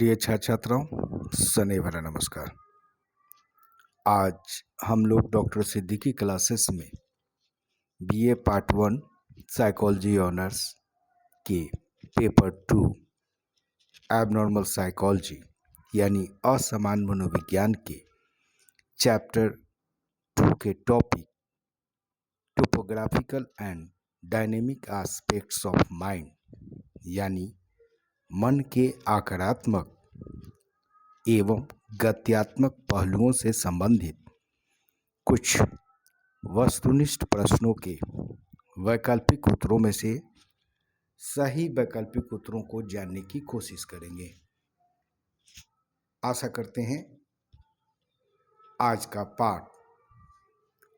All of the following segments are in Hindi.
प्रिय छात्र छात्राओं, शनिवार नमस्कार। आज हम लोग डॉक्टर सिद्दीकी क्लासेस में बीए पार्ट 1 साइकोलॉजी ऑनर्स के पेपर 2 एबनॉर्मल साइकोलॉजी यानी असमान मनोविज्ञान के चैप्टर 2 के topic topographical and dynamic aspects of mind यानी मन के आकारात्मक एवं गत्यात्मक पहलुओं से संबंधित कुछ वस्तुनिष्ठ प्रश्नों के वैकल्पिक उत्तरों में से सही वैकल्पिक उत्तरों को जानने की कोशिश करेंगे। आशा करते हैं आज का पाठ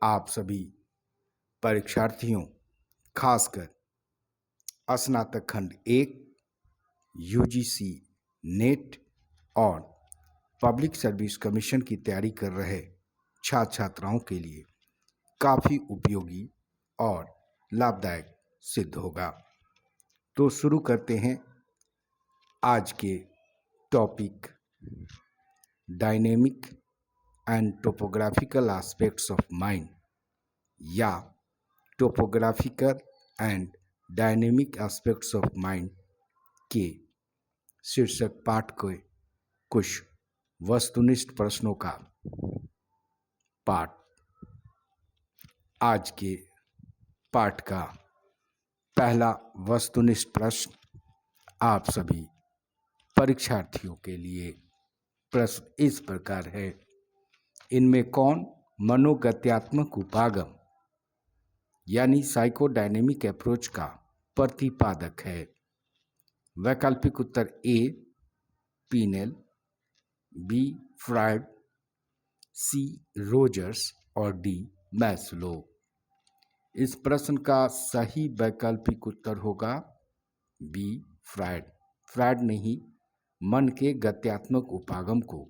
आप सभी परीक्षार्थियों, खासकर स्नातक खंड 1 यूजीसी नेट और पब्लिक सर्विस कमीशन की तैयारी कर रहे छात्र छात्राओं के लिए काफ़ी उपयोगी और लाभदायक सिद्ध होगा। तो शुरू करते हैं आज के topic dynamic and topographical aspects of mind या topographical and dynamic aspects of mind के शीर्षक पाठ के कुछ वस्तुनिष्ठ प्रश्नों का पाठ। आज के पाठ का पहला वस्तुनिष्ठ प्रश्न आप सभी परीक्षार्थियों के लिए प्रश्न इस प्रकार है। इनमें कौन मनोगत्यात्मक उपागम यानी साइकोडायनेमिक अप्रोच का प्रतिपादक है? वैकल्पिक उत्तर ए पीनेल, बी फ्रायड, सी रोजर्स और डी मैस्लो। इस प्रश्न का सही वैकल्पिक उत्तर होगा बी फ्रायड। फ्रायड ने ही मन के गत्यात्मक उपागम को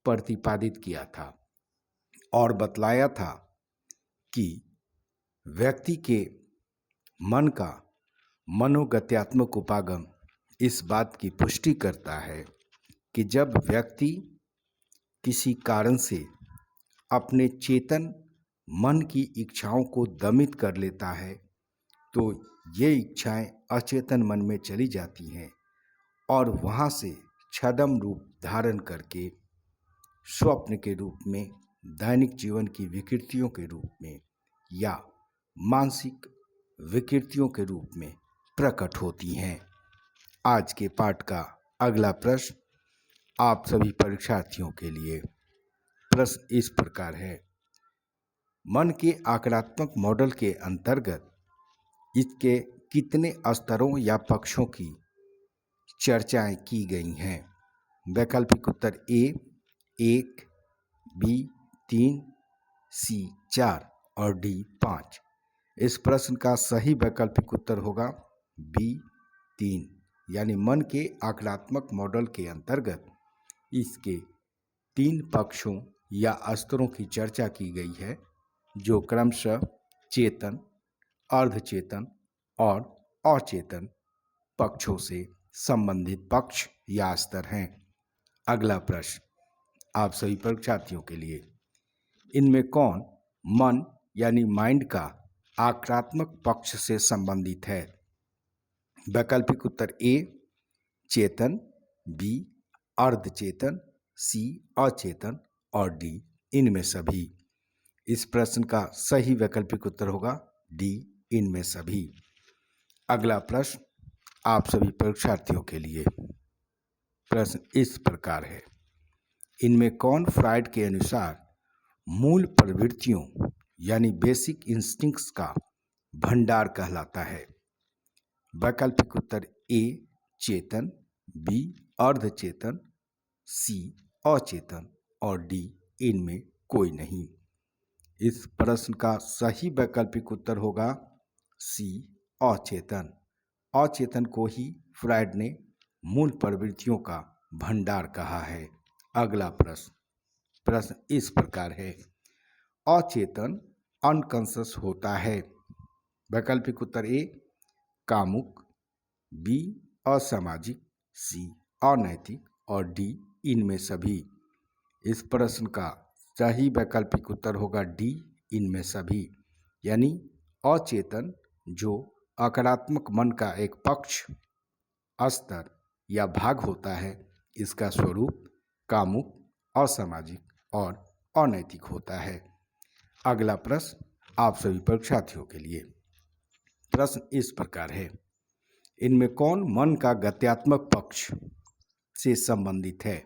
प्रतिपादित किया था और बतलाया था कि व्यक्ति के मन का मनोगत्यात्मक उपागम इस बात की पुष्टि करता है कि जब व्यक्ति किसी कारण से अपने चेतन मन की इच्छाओं को दमित कर लेता है तो ये इच्छाएं अचेतन मन में चली जाती हैं और वहाँ से छद्म रूप धारण करके स्वप्न के रूप में, दैनिक जीवन की विकृतियों के रूप में या मानसिक विकृतियों के रूप में प्रकट होती हैं। आज के पाठ का अगला प्रश्न आप सभी परीक्षार्थियों के लिए प्रश्न इस प्रकार है। मन के आक्रामक मॉडल के अंतर्गत इसके कितने स्तरों या पक्षों की चर्चाएं की गई हैं? वैकल्पिक उत्तर ए 1, बी 3, सी 4 और डी 5। इस प्रश्न का सही वैकल्पिक उत्तर होगा बी 3 यानी मन के आक्रामक मॉडल के अंतर्गत इसके 3 पक्षों या स्तरों की चर्चा की गई है जो क्रमशः चेतन, अर्धचेतन और अचेतन पक्षों से संबंधित पक्ष या स्तर हैं। अगला प्रश्न आप सभी परीक्षार्थियों के लिए, इनमें कौन मन यानी माइंड का आक्रामक पक्ष से संबंधित है? वैकल्पिक उत्तर ए चेतन, बी अर्धचेतन, सी अचेतन और डी इनमें सभी। इस प्रश्न का सही वैकल्पिक उत्तर होगा डी इनमें सभी। अगला प्रश्न आप सभी परीक्षार्थियों के लिए प्रश्न इस प्रकार है। इनमें कौन फ्रायड के अनुसार मूल प्रवृत्तियों यानी बेसिक इंस्टिंक्ट्स का भंडार कहलाता है? वैकल्पिक उत्तर ए चेतन, बी अर्धचेतन, सी अचेतन और डी इनमें कोई नहीं। इस प्रश्न का सही वैकल्पिक उत्तर होगा सी अचेतन। अचेतन को ही फ्रायड ने मूल प्रवृत्तियों का भंडार कहा है। अगला प्रश्न इस प्रकार है। अचेतन अनकॉन्शियस होता है। वैकल्पिक उत्तर ए कामुक, बी असामाजिक, सी अनैतिक और डी इनमें सभी। इस प्रश्न का सही वैकल्पिक उत्तर होगा डी इनमें सभी, यानी अचेतन जो आक्रामक मन का एक पक्ष, स्तर या भाग होता है, इसका स्वरूप कामुक, असामाजिक और अनैतिक होता है। अगला प्रश्न आप सभी परीक्षार्थियों के लिए। प्रश्न इस प्रकार है, इनमें कौन मन का गत्यात्मक पक्ष से संबंधित है?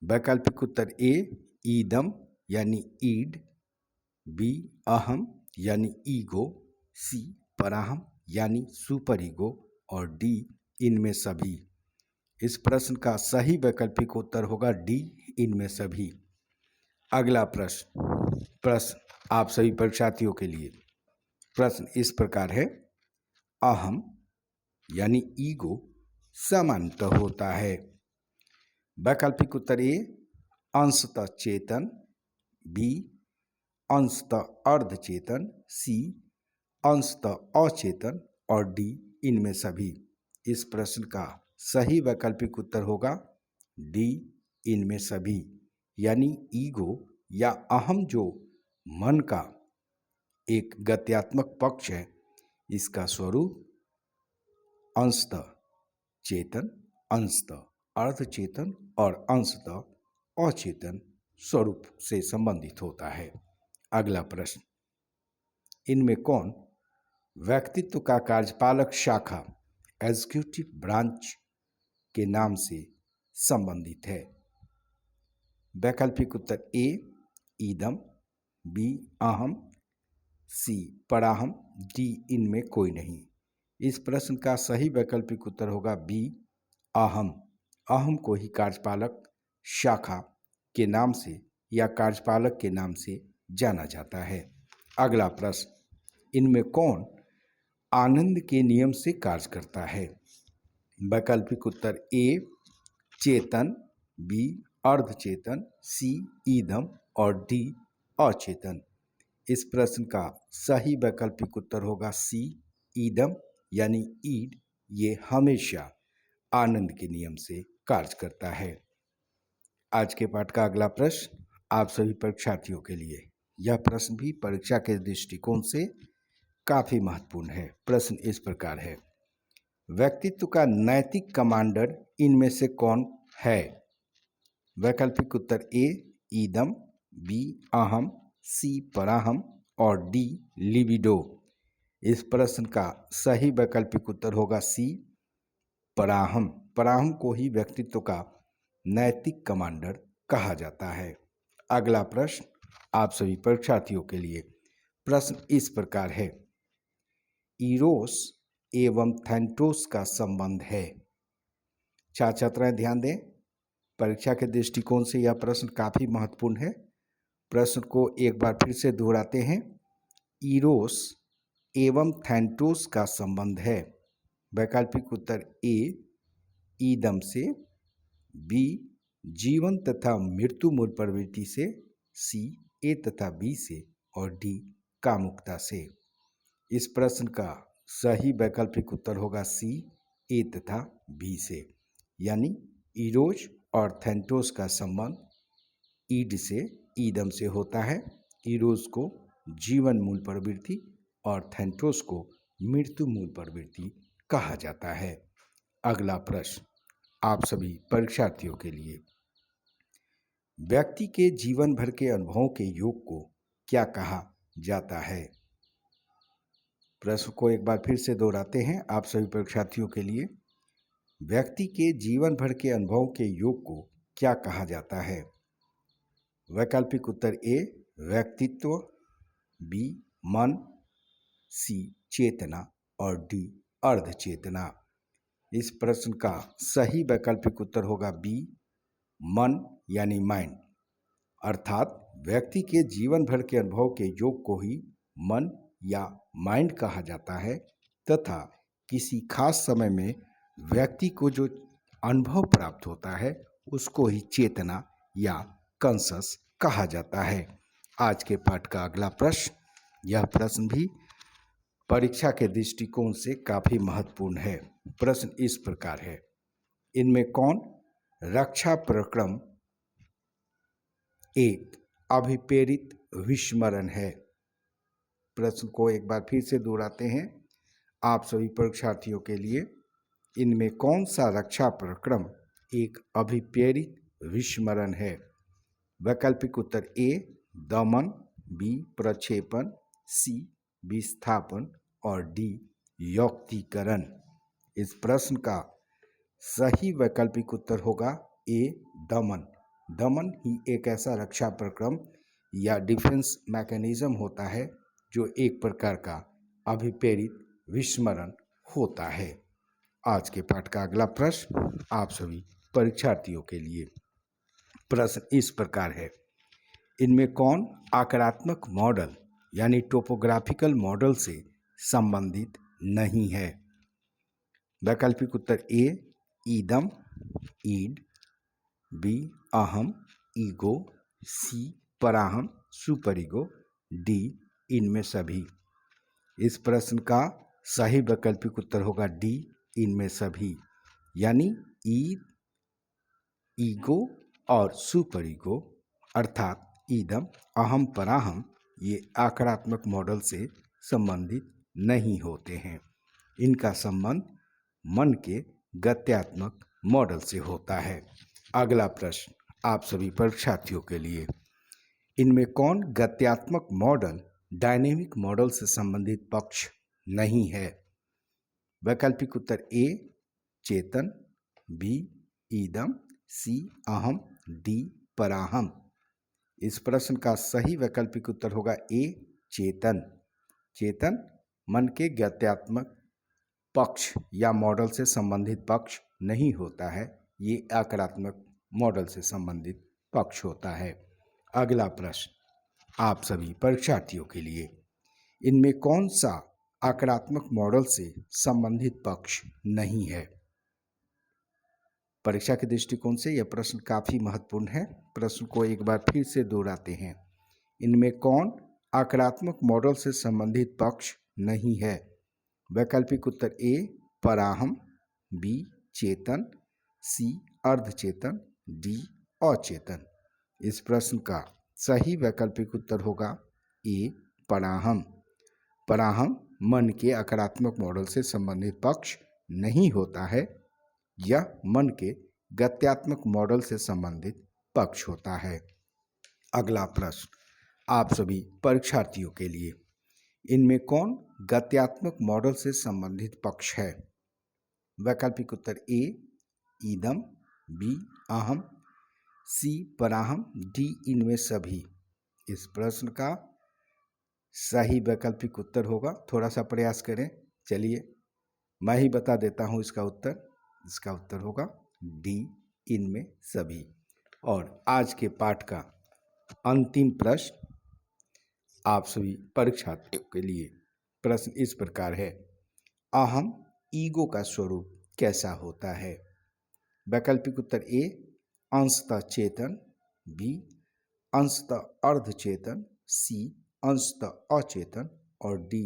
वैकल्पिक उत्तर ए ईदम यानी ईड, बी अहम यानी ईगो, सी पराहम यानी सुपर ईगो और डी इनमें सभी। इस प्रश्न का सही वैकल्पिक उत्तर होगा डी इनमें सभी। अगला प्रश्न आप सभी परीक्षार्थियों के लिए। प्रश्न इस प्रकार है, अहम यानी ईगो सामान्यतः होता है। वैकल्पिक उत्तर ए अंशतः चेतन, बी अंशतः अर्धचेतन, सी अंशतः अचेतन और डी इनमें सभी। इस प्रश्न का सही वैकल्पिक उत्तर होगा डी इनमें सभी, यानी ईगो या अहम जो मन का एक गत्यात्मक पक्ष है, इसका स्वरूप अंशतः चेतन, अंशतः अर्धचेतन और अंशतः अचेतन स्वरूप से संबंधित होता है। अगला प्रश्न, इनमें कौन व्यक्तित्व का कार्यपालक शाखा एग्जीक्यूटिव ब्रांच के नाम से संबंधित है? वैकल्पिक उत्तर ए ईदम, बी अहम, सी पराहम, डी इनमें कोई नहीं। इस प्रश्न का सही वैकल्पिक उत्तर होगा बी अहम। अहम को ही कार्यपालक शाखा के नाम से या कार्यपालक के नाम से जाना जाता है। अगला प्रश्न, इनमें कौन आनंद के नियम से कार्य करता है? वैकल्पिक उत्तर ए चेतन, बी अर्धचेतन, सी ईदम और डी अचेतन। इस प्रश्न का सही वैकल्पिक उत्तर होगा सी ईदम, यानी ईड ये हमेशा आनंद के नियम से कार्य करता है। आज के पाठ का अगला प्रश्न आप सभी परीक्षार्थियों के लिए। यह प्रश्न भी परीक्षा के दृष्टिकोण से काफी महत्वपूर्ण है। प्रश्न इस प्रकार है, व्यक्तित्व का नैतिक कमांडर इनमें से कौन है? वैकल्पिक उत्तर ए ईदम, बी अहम, सी पराहम और डी लिबिडो। इस प्रश्न का सही वैकल्पिक उत्तर होगा सी पराहम। पराहम को ही व्यक्तित्व का नैतिक कमांडर कहा जाता है। अगला प्रश्न आप सभी परीक्षार्थियों के लिए। प्रश्न इस प्रकार है, इरोस एवं थैंटोस का संबंध है। छात्र छात्राएं ध्यान दें, परीक्षा के दृष्टिकोण से यह प्रश्न काफी महत्वपूर्ण है। प्रश्न को एक बार फिर से दोहराते हैं, इरोस एवं थैंटोस का संबंध है। वैकल्पिक उत्तर ए ईदम से, बी जीवन तथा मृत्यु मूल प्रवृत्ति से, सी ए तथा बी से और डी कामुकता से। इस प्रश्न का सही वैकल्पिक उत्तर होगा सी ए तथा बी से, यानी इरोस और थैंटोस का संबंध ईड से ईदम से होता है। इरोस को जीवन मूल प्रवृत्ति और थैंटोस को मृत्यु मूल प्रवृत्ति कहा जाता है। अगला प्रश्न आप सभी परीक्षार्थियों के लिए, व्यक्ति के जीवन भर के अनुभवों के योग को क्या कहा जाता है? प्रश्न को एक बार फिर से दोहराते हैं आप सभी परीक्षार्थियों के लिए, व्यक्ति के जीवन भर के अनुभवों के योग को क्या कहा जाता है? वैकल्पिक उत्तर ए व्यक्तित्व, बी मन, सी चेतना और डी अर्धचेतना। इस प्रश्न का सही वैकल्पिक उत्तर होगा बी मन यानी माइंड, अर्थात व्यक्ति के जीवन भर के अनुभव के योग को ही मन या माइंड कहा जाता है तथा किसी खास समय में व्यक्ति को जो अनुभव प्राप्त होता है उसको ही चेतना या कॉन्शस कहा जाता है। आज के पाठ का अगला प्रश्न, यह प्रश्न भी परीक्षा के दृष्टिकोण से काफी महत्वपूर्ण है। प्रश्न इस प्रकार है, इनमें कौन रक्षा प्रक्रम एक अभिप्रेरित विस्मरण है? प्रश्न को एक बार फिर से दोहराते हैं आप सभी परीक्षार्थियों के लिए। इनमें कौन सा रक्षा प्रक्रम एक अभिप्रेरित विस्मरण है? वैकल्पिक उत्तर ए दमन, बी प्रक्षेपण, सी विस्थापन और डी यौक्तीकरण। इस प्रश्न का सही वैकल्पिक उत्तर होगा ए दमन। दमन ही एक ऐसा रक्षा प्रक्रम या डिफेंस मैकेनिज्म होता है जो एक प्रकार का अभिप्रेरित विस्मरण होता है। आज के पाठ का अगला प्रश्न आप सभी परीक्षार्थियों के लिए। प्रश्न इस प्रकार है, इनमें कौन आक्रात्मक मॉडल यानी टोपोग्राफिकल मॉडल से संबंधित नहीं है? वैकल्पिक उत्तर ए ईदम, ईड, बी अहम, ईगो, सी पराहम, सुपर ईगो, डी इनमें सभी। इस प्रश्न का सही वैकल्पिक उत्तर होगा डी इनमें सभी, यानी ईद, ईगो और सुपर ईगो अर्थात ईदम, अहम, पराहम ये आक्रात्मक मॉडल से संबंधित नहीं होते हैं। इनका संबंध मन के गत्यात्मक मॉडल से होता है। अगला प्रश्न आप सभी परीक्षार्थियों के लिए, इनमें कौन गत्यात्मक मॉडल डायनेमिक मॉडल से संबंधित पक्ष नहीं है? वैकल्पिक उत्तर ए चेतन, बी ईदम, सी अहम, डी पराहम। इस प्रश्न का सही वैकल्पिक उत्तर होगा ए चेतन। चेतन मन के गत्यात्मक पक्ष या मॉडल से संबंधित पक्ष नहीं होता है, ये आक्रात्मक मॉडल से संबंधित पक्ष होता है। अगला प्रश्न आप सभी परीक्षार्थियों के लिए, इनमें कौन सा आक्रात्मक मॉडल से संबंधित पक्ष नहीं है? परीक्षा के दृष्टिकोण से यह प्रश्न काफी महत्वपूर्ण है। प्रश्न को एक बार फिर से दोहराते हैं, इनमें कौन आक्रात्मक मॉडल से संबंधित पक्ष नहीं है? वैकल्पिक उत्तर ए पराहम, बी चेतन, सी अर्धचेतन, डी अचेतन। इस प्रश्न का सही वैकल्पिक उत्तर होगा ए पराहम। पराहम मन के आक्रात्मक मॉडल से संबंधित पक्ष नहीं होता है, यह मन के गत्यात्मक मॉडल से संबंधित पक्ष होता है। अगला प्रश्न आप सभी परीक्षार्थियों के लिए, इनमें कौन गत्यात्मक मॉडल से संबंधित पक्ष है? वैकल्पिक उत्तर ए ईदम, बी अहम, सी पराहम, डी इनमें सभी। इस प्रश्न का सही वैकल्पिक उत्तर होगा, थोड़ा सा प्रयास करें, चलिए मैं ही बता देता हूं इसका उत्तर। इसका उत्तर होगा डी इनमें सभी। और आज के पाठ का अंतिम प्रश्न आप सभी परीक्षार्थियों के लिए। प्रश्न इस प्रकार है, अहम ईगो का स्वरूप कैसा होता है? वैकल्पिक उत्तर ए अंशतः चेतन, बी अंशतः अर्धचेतन, सी अंशतः अचेतन और डी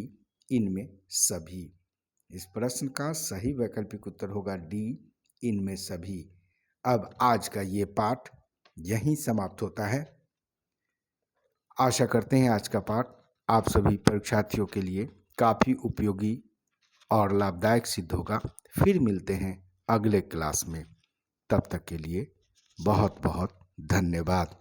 इनमें सभी। इस प्रश्न का सही वैकल्पिक उत्तर होगा डी इनमें सभी। अब आज का ये पाठ यहीं समाप्त होता है। आशा करते हैं आज का पाठ आप सभी परीक्षार्थियों के लिए काफ़ी उपयोगी और लाभदायक सिद्ध होगा। फिर मिलते हैं अगले क्लास में, तब तक के लिए बहुत बहुत धन्यवाद।